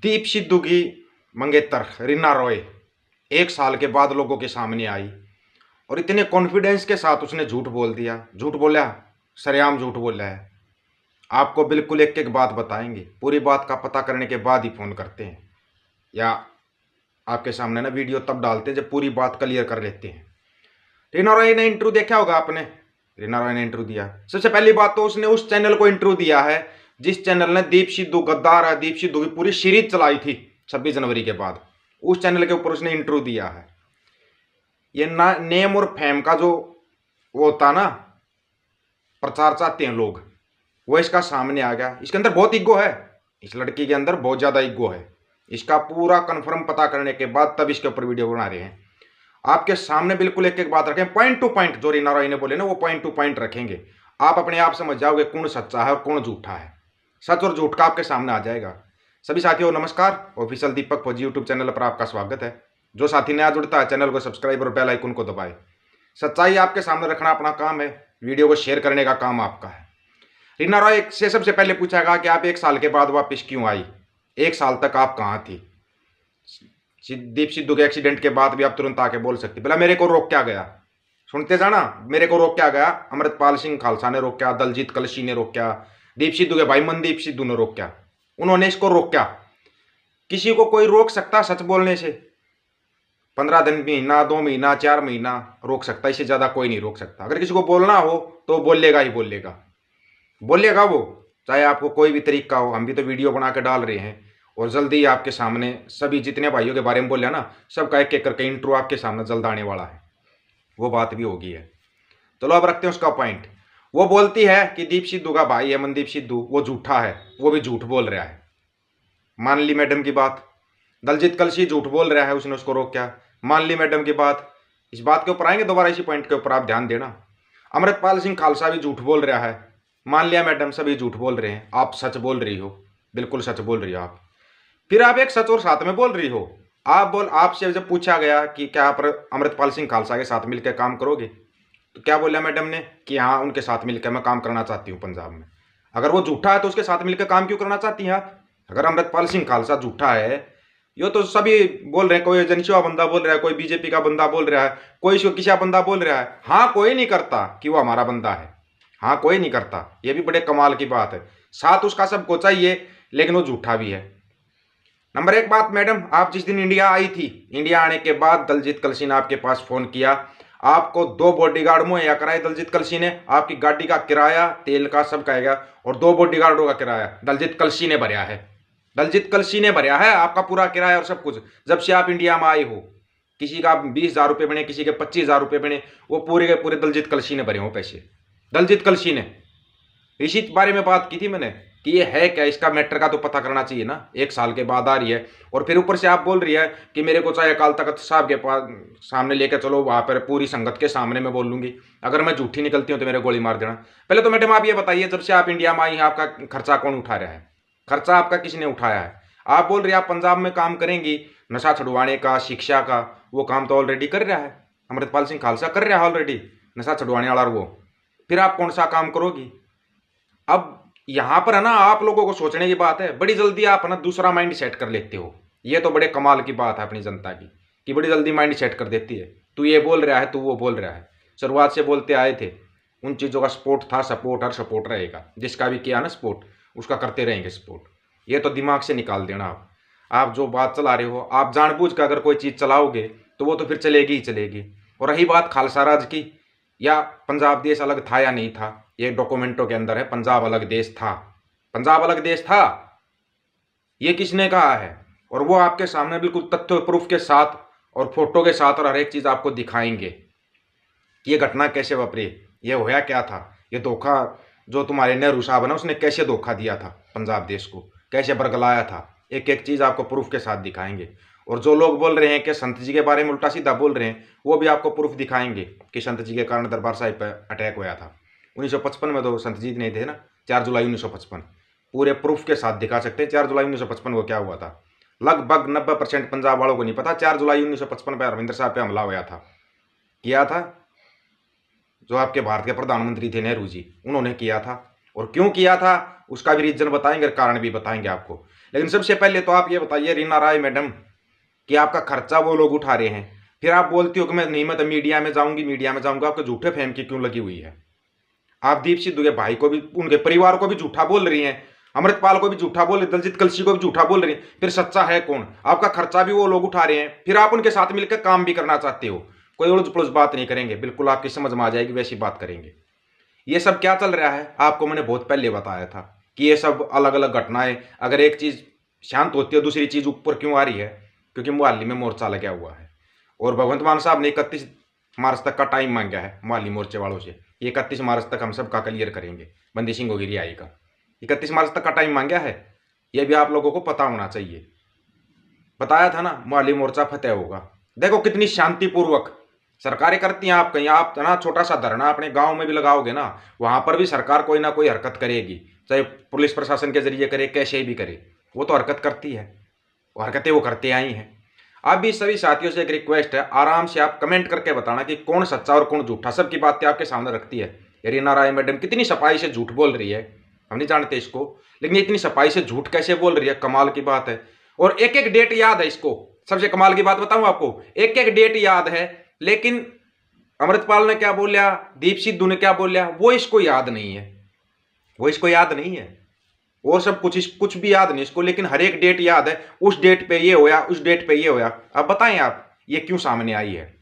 दीप सिद्धू की मंगेतर रीना रॉय 1 साल के बाद लोगों के सामने आई और इतने कॉन्फिडेंस के साथ उसने झूठ बोल दिया। झूठ बोला, सरेआम झूठ बोला है। आपको बिल्कुल एक एक बात बताएंगे, पूरी बात का पता करने के बाद ही फ़ोन करते हैं, या आपके सामने ना वीडियो तब डालते हैं जब पूरी बात क्लियर कर लेते हैं। रीना रॉय ने इंटरव्यू देखा होगा आपने। रीना रॉय ने इंटरव्यू दिया। सबसे पहली बात तो उसने उस चैनल को इंटरव्यू दिया है जिस चैनल ने दीप सिद्धू गद्दार है, दीप सिद्धू की पूरी सीरीज चलाई थी 26 जनवरी के बाद। उस चैनल के ऊपर उसने इंटरव्यू दिया है। ये ना नेम और फेम का जो वो होता ना, प्रचार चाहते हैं लोग, वो इसका सामने आ गया। इसके अंदर बहुत ईगो है, इस लड़की के अंदर बहुत ज़्यादा ईगो है। इसका पूरा कन्फर्म पता करने के बाद तब इसके ऊपर वीडियो बना रहे हैं। आपके सामने बिल्कुल एक एक बात रखें, पॉइंट टू पॉइंट। जो रीना रॉय ने बोले ना, वो पॉइंट टू पॉइंट रखेंगे। आप अपने आप समझ जाओगे कौन सच्चा है और कौन झूठा है। सच और झूठ का आपके सामने आ जाएगा। सभी साथियों नमस्कार, ऑफिशियल दीपक फौजी यूट्यूब चैनल पर आपका स्वागत है। जो साथी नया जुड़ता है चैनल को सब्सक्राइब और बेल आइकन को दबाए। सच्चाई आपके सामने रखना अपना काम है, वीडियो को शेयर करने का काम आपका है। रीना रॉय से सबसे पहले पूछा गया कि आप 1 साल के बाद वापस क्यों आई, 1 साल तक आप कहाँ थी। दीप सिद्धू के एक्सीडेंट के बाद भी आप तुरंत आके बोल सकते, बोला मेरे को रोक क्या गया। सुनते जाना, मेरे को रोक क्या गया। अमृतपाल सिंह खालसा ने रोक्या, दलजीत कलशी ने रोक्या, दीप सिद्धू के भाई मनदीप सिद्धू ने रोक्या। उन्होंने इसको रोक्या। किसी को कोई रोक सकता सच बोलने से? 15 दिन, महीना, 2 महीना, 4 महीना रोक सकता, इससे ज्यादा कोई नहीं रोक सकता। अगर किसी को बोलना हो तो बोलेगा ही बोलेगा, बोलेगा वो, चाहे आपको कोई भी तरीका हो। हम भी तो वीडियो बना के डाल रहे हैं और जल्दी ही आपके सामने सभी जितने भाइयों के बारे में बोले ना, सबका एक एक करके इंट्रो आपके सामने जल्द आने वाला है। वो बात भी होगी है। चलो अब रखते हैं उसका पॉइंट। वो बोलती है कि दीप सिद्धू का भाई है मनदीप सिद्धू, वो झूठा है, वो भी झूठ बोल रहा है। मान ली मैडम की बात। दलजीत कलशी झूठ बोल रहा है, उसने उसको रोका। मान ली मैडम की बात। इस बात के ऊपर आएंगे दोबारा, इसी पॉइंट के ऊपर आप ध्यान देना। अमृतपाल सिंह खालसा भी झूठ बोल रहा है। मान लिया मैडम, सभी झूठ बोल रहे हैं। आप सच बोल रही हो, बिल्कुल सच बोल रही हो आप। फिर आप एक सच और साथ में बोल रही हो। आपसे जब पूछा गया कि क्या आप अमृतपाल सिंह खालसा के साथ मिलकर काम करोगे, तो क्या बोला मैडम ने कि हाँ उनके साथ मिलकर मैं काम करना चाहती हूँ पंजाब में। अगर वो झूठा है तो उसके साथ मिलकर काम क्यों करना चाहती हैं आप? अगर अमृतपाल सिंह खालसा झूठा है, यो तो सभी बोल रहे हैं, कोई एजेंसी बंदा बोल रहा है, कोई बीजेपी का बंदा बोल रहा है, कोई किसी बंदा बोल रहा है। हाँ, कोई नहीं करता कि वो हमारा बंदा है। हाँ, कोई नहीं करता। ये भी बड़े कमाल की बात है। साथ उसका सबको चाहिए, लेकिन वो झूठा भी है। नंबर एक बात, मैडम आप जिस दिन इंडिया आई थी, इंडिया आने के बाद दलजीत कलशी ने आपके पास फोन किया, आपको 2 बॉडीगार्ड मुहैया कराए दलजीत कलशी ने। आपकी गाड़ी का किराया, तेल का सब कहेगा, और 2 बॉडीगार्डों का किराया दलजीत कलशी ने भरा है। दलजीत कलशी ने भरा है आपका पूरा किराया और सब कुछ। जब से आप इंडिया में आए हो, किसी का 20,000 रुपये बने, किसी के 25,000 रुपये बने, वो पूरे के पूरे दलजीत कलशी ने भरे हो पैसे, दलजीत कलशी ने। इसी बारे में बात की थी मैंने कि ये है क्या, इसका मैटर का तो पता करना चाहिए ना। 1 साल के बाद आ रही है और फिर ऊपर से आप बोल रही है कि मेरे को चाहे अकाल तख्त साहब के पास सामने लेकर चलो, वहां पर पूरी संगत के सामने मैं बोल लूंगी, अगर मैं झूठी निकलती हूँ तो मेरे गोली मार देना। पहले तो मैडम आप ये बताइए, जब से आप इंडिया में आई हैं आपका खर्चा कौन उठा रहा है? खर्चा आपका किसने उठाया है? आप बोल रही है आप पंजाब में काम करेंगी, नशा छुड़वाने का, शिक्षा का, वो काम तो ऑलरेडी कर रहा है अमृतपाल सिंह खालसा, कर रहा है ऑलरेडी नशा छुड़वाने वाला वो। फिर आप कौन सा काम करोगी? अब यहां पर है ना, आप लोगों को सोचने की बात है। बड़ी जल्दी आप ना दूसरा माइंड सेट कर लेते हो। ये तो बड़े कमाल की बात है अपनी जनता की, कि बड़ी जल्दी माइंड सेट कर देती है। तू ये बोल रहा है, तू वो बोल रहा है। शुरुआत से बोलते आए थे उन चीज़ों का सपोर्ट था, सपोर्ट हर सपोर्ट रहेगा। जिसका भी किया ना सपोर्ट, उसका करते रहेंगे सपोर्ट। ये तो दिमाग से निकाल देना आप जो बात चला रहे हो, आप जानबूझ कर अगर कोई चीज़ चलाओगे तो वो तो फिर चलेगी ही चलेगी। और रही बात खालसा राज की, या पंजाब देश अलग था या नहीं था, ये डॉक्यूमेंटों के अंदर है, पंजाब अलग देश था। पंजाब अलग देश था, ये किसने कहा है? और वो आपके सामने बिल्कुल तथ्य प्रूफ के साथ और फोटो के साथ और हर एक चीज आपको दिखाएंगे कि ये घटना कैसे वापरी, ये होया क्या था, ये धोखा जो तुम्हारे नेहरू साहब है ना, उसने कैसे धोखा दिया था पंजाब देश को, कैसे बरगलाया था। एक एक चीज आपको प्रूफ के साथ दिखाएंगे। और जो लोग बोल रहे हैं कि संत जी के बारे में उल्टा सीधा बोल रहे हैं, वो भी आपको प्रूफ दिखाएंगे कि संत जी के कारण दरबार साहिब पर अटैक हुआ था 1955 में। तो संत जी नहीं थे ना, 4 जुलाई 1955। पूरे प्रूफ के साथ दिखा सकते हैं 4 जुलाई 1955 को क्या हुआ था। लगभग 90% पंजाब वालों को नहीं पता 4 जुलाई 1955 पे हरमिंदर साहब पे हमला हुआ था। किया था जो आपके भारत के प्रधानमंत्री थे नेहरू जी, उन्होंने किया था। और क्यों किया था उसका भी रीजन बताएंगे और कारण भी बताएंगे आपको। लेकिन सबसे पहले तो आप ये बताइए रीना राय मैडम कि आपका खर्चा वो लोग उठा रहे हैं, फिर आप बोलती हो कि मैं नहीं, मैं तो मीडिया में जाऊंगी, मीडिया में जाऊंगा। आपको झूठे फेम की क्यों लगी हुई है? आप दीप सिद्धू के भाई को भी, उनके परिवार को भी झूठा बोल रही हैं, अमृतपाल को भी झूठा बोल रही, दलजीत कलसी को भी झूठा बोल रही हैं। फिर सच्चा है कौन? आपका खर्चा भी वो लोग उठा रहे हैं, फिर आप उनके साथ मिलकर काम भी करना चाहते हो। कोई उलझ पुलझ बात नहीं करेंगे, बिल्कुल आपकी समझ में आ जाएगी वैसी बात करेंगे। ये सब क्या चल रहा है आपको मैंने बहुत पहले बताया था कि ये सब अलग अलग घटनाएं, अगर एक चीज शांत होती है दूसरी चीज ऊपर क्यों आ रही है? क्योंकि मोहाली में मोर्चा लगा हुआ है और भगवंत मान साहब ने 31 मार्च तक का टाइम मांगा है मोहाली मोर्चे वालों से। 31 मार्च तक हम सब का क्लियर करेंगे बंदी सिंह की रिहाई का। 31 मार्च तक का टाइम मांगा है, यह भी आप लोगों को पता होना चाहिए। बताया था ना मोहाली मोर्चा फतेह होगा। देखो कितनी शांतिपूर्वक सरकारें करती हैं। आप कहीं आप ना छोटा सा धरना अपने गांव में भी लगाओगे ना, वहां पर भी सरकार कोई ना कोई हरकत करेगी, चाहे पुलिस प्रशासन के जरिए करे, कैसे भी करे, वो तो हरकत करती है। वो हरकतें वो करते आई हैं। अब भी सभी साथियों से एक रिक्वेस्ट है, आराम से आप कमेंट करके बताना कि कौन सच्चा और कौन झूठा। सबकी बातें आपके सामने रखती है। रीना राय मैडम कितनी सफाई से झूठ बोल रही है, हम नहीं जानते इसको, लेकिन इतनी सफाई से झूठ कैसे बोल रही है, कमाल की बात है। और एक एक डेट याद है इसको। सबसे कमाल की बात बताऊं आपको, एक एक डेट याद है, लेकिन अमृतपाल ने क्या बोलिया, दीप सिद्धू ने क्या बोलिया, वो इसको याद नहीं है। वो इसको याद नहीं है और सब कुछ भी याद नहीं इसको, लेकिन हर एक डेट याद है। उस डेट पे ये होया, उस डेट पे ये होया। अब बताएं आप ये क्यों सामने आई है?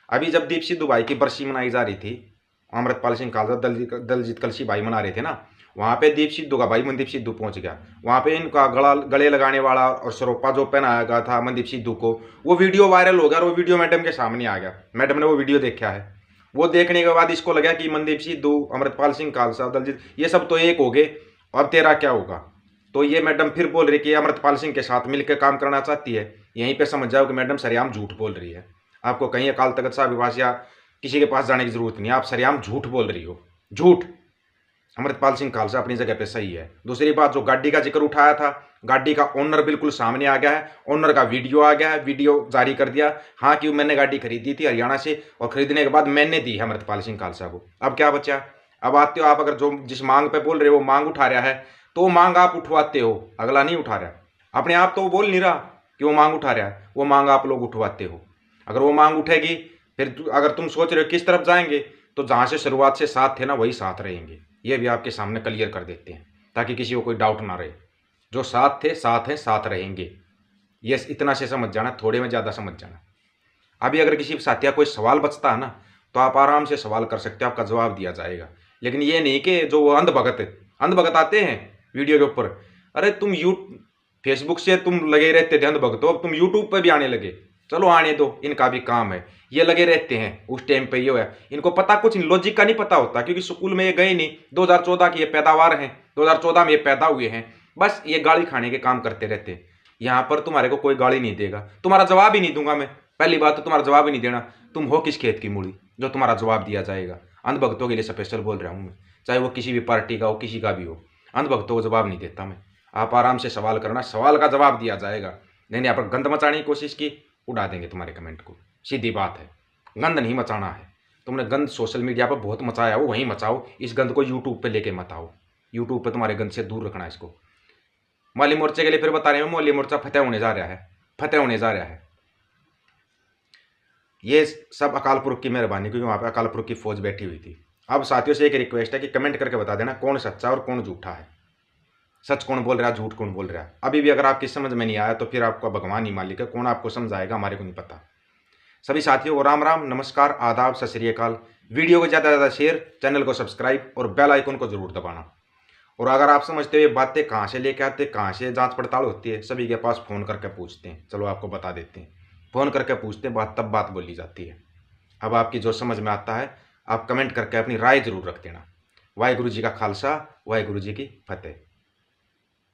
अभी जब दीप सिद्धू भाई की बरसी मनाई जा रही थी, अमृतपाल सिंह खालसा दलजीत कलसी भाई मना रहे थे ना, वहां पे दीप सिद्धू का भाई मनदीप सिद्धू पहुंच गया। वहां पे इनका गले लगाने वाला और सरोपा जो पहनाया गया था मनदीप सिद्धू को, वो वीडियो वायरल हो गया और वो वीडियो मैडम के सामने आ गया। मैडम ने वो वीडियो देखा है। वो देखने के बाद इसको लगा कि मनदीप सिद्धू, अमृतपाल सिंह खालसा, दलजीत, ये सब तो एक हो गए, अब तेरा क्या होगा? तो ये मैडम फिर बोल रही कि अमृतपाल सिंह के साथ मिलकर काम करना चाहती है। यहीं पे समझ जाओ कि मैडम सरेआम झूठ बोल रही है। आपको कहीं अकाल तख्त साहब के पास या किसी के पास जाने की जरूरत नहीं, आप सरेआम झूठ बोल रही हो, झूठ। अमृतपाल सिंह खालसा अपनी जगह पे सही है। दूसरी बात, जो गाड़ी का जिक्र उठाया था, गाड़ी का ओनर बिल्कुल सामने आ गया है, ओनर का वीडियो आ गया है, वीडियो जारी कर दिया। हाँ कि मैंने गाड़ी खरीदी थी हरियाणा से और खरीदने के बाद मैंने दी है अमृतपाल सिंह खालसा को। अब क्या बचा? अब आते हो आप, अगर जो जिस मांग पे बोल रहे हो वो मांग उठा रहा है, तो वो मांग आप उठवाते हो, अगला नहीं उठा रहा। अपने आप तो वो बोल नहीं रहा कि वो मांग उठा रहा है, वो मांग आप लोग उठवाते हो। अगर वो मांग उठेगी, फिर अगर तुम सोच रहे हो किस तरफ जाएंगे, तो जहां से शुरुआत से साथ थे ना वही साथ रहेंगे। ये भी आपके सामने क्लियर कर देते हैं ताकि किसी को कोई डाउट ना रहे। जो साथ थे साथ हैं, साथ रहेंगे। ये इतना से समझ जाना, थोड़े में ज़्यादा समझ जाना। अभी अगर किसी साथी का कोई सवाल बचता है ना, तो आप आराम से सवाल कर सकते हो, आपका जवाब दिया जाएगा। लेकिन ये नहीं कि जो अंधभगत आते हैं वीडियो के ऊपर, अरे तुम फेसबुक से तुम लगे रहते थे अंधभगत, अब तुम यूट्यूब पे भी आने लगे। चलो आने दो, इनका भी काम है, ये लगे रहते हैं। उस टाइम पे ये है, इनको पता कुछ लॉजिक का नहीं पता होता, क्योंकि स्कूल में ये गए नहीं। 2014 की ये पैदावार हैं, 2014 में ये पैदा हुए हैं, बस ये गाली खाने के काम करते रहते हैं। यहाँ पर तुम्हारे को कोई गाली नहीं देगा, तुम्हारा जवाब ही नहीं दूंगा मैं। पहली बात तो तुम्हारा जवाब ही नहीं देना। तुम हो किस खेत की मूली जो तुम्हारा जवाब दिया जाएगा? अंधभक्तों के लिए स्पेशल बोल रहा हूँ मैं, चाहे वो किसी भी पार्टी का हो, किसी का भी हो। अंधभक्तों को जवाब नहीं देता मैं। आप आराम से सवाल करना, सवाल का जवाब दिया जाएगा। नहीं यहाँ पर गंद मचाने की कोशिश की, उड़ा देंगे तुम्हारे कमेंट को। सीधी बात है, गंद नहीं मचाना है। तुमने गंद सोशल मीडिया पर बहुत मचाया हो, वहीं मचाओ। इस गंद को यूट्यूब पे लेके मत आओ। यूट्यूब पे तुम्हारे गंद से दूर रखना है इसको। मोहाली मोर्चे के लिए फिर बता रहे हो, मोहाली मोर्चा फतेह होने जा रहा है, फतेह होने जा रहा है। ये सब अकाल पुरख की मेहरबानी, क्योंकि वहाँ पे अकाल पुरख की फौज बैठी हुई थी। अब साथियों से एक रिक्वेस्ट है कि कमेंट करके बता देना कौन सच्चा और कौन झूठा है, सच कौन बोल रहा है, झूठ कौन बोल रहा है। अभी भी अगर आपकी समझ में नहीं आया तो फिर आपका भगवान ही मालिक है, कौन आपको समझाएगा, हमारे को नहीं पता। सभी साथियों को राम राम, नमस्कार, आदाब, सत श्री अकाल। वीडियो को ज़्यादा से ज़्यादा शेयर, चैनल को सब्सक्राइब और बेल आइकन को जरूर दबाना। और अगर आप समझते हो ये बातें कहाँ से लेके आते, कहाँ से जांच पड़ताल होती है, सभी के पास फ़ोन करके पूछते हैं। चलो आपको बता देते हैं, फ़ोन करके पूछते हैं, तब बात बोली जाती है। अब आपकी जो समझ में आता है आप कमेंट करके अपनी राय जरूर रख देना। वाहेगुरु जी का खालसा, वाहेगुरु जी की फतेह।